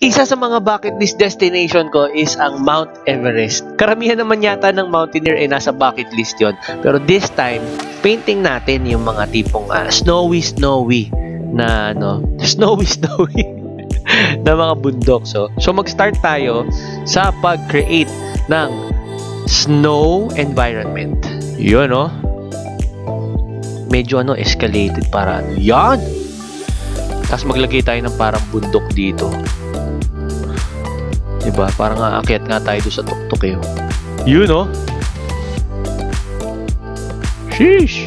Isa sa mga bucket list destination ko is ang Mount Everest. Karamihan naman yata ng mountaineer ay nasa bucket list yon. Pero this time, painting natin yung mga tipong snowy na snowy na mga bundok. So mag-start tayo sa pag-create ng snow environment. Yun, no? Medyo escalated para yan. Tapos maglagay tayo ng parang bundok dito. Diba? Parang aakyat nga tayo doon sa tuktok eh. Yun, no? Sheesh!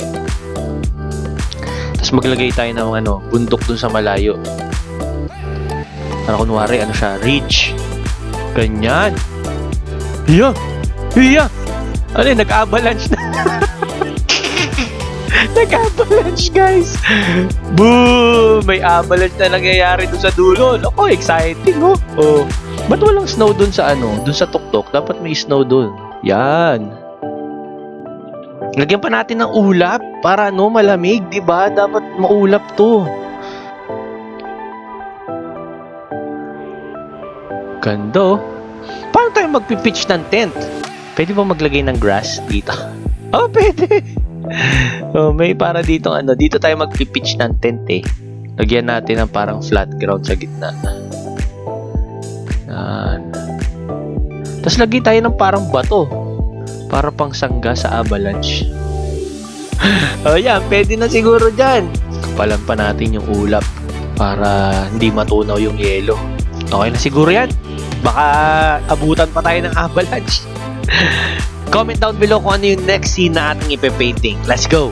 Tapos maglagay tayo ng bundok doon sa malayo. Para kunwari, siya, ridge. Ganyan. Hiya! Hiya! Nag-avalanche na. Nag-avalanche, guys. Boom! May avalanche na nangyayari doon sa dulo. Ako, exciting, oh. Oh. Ba't walang snow dun sa dun sa tuktok? Dapat may snow dun. Yan. Lagyan pa natin ng ulap para malamig, 'di ba? Dapat maulap 'to. Ganda. Paano tayo magpi-pitch ng tent? Pwede ba maglagay ng grass dito? Oh, pwede. Oh, may para dito dito tayo magpi-pitch ng tent eh. Lagyan natin ng parang flat ground sa gitna. Tapos lagay tayo ng parang bato para pang sangga sa avalanche. O yan, pwede na siguro dyan. Kapalan pa natin yung ulap para hindi matunaw yung yelo. Okay na siguro yan. Baka abutan pa tayo ng avalanche. Comment down below kung ano yung next scene na ating ipe-painting. Let's go!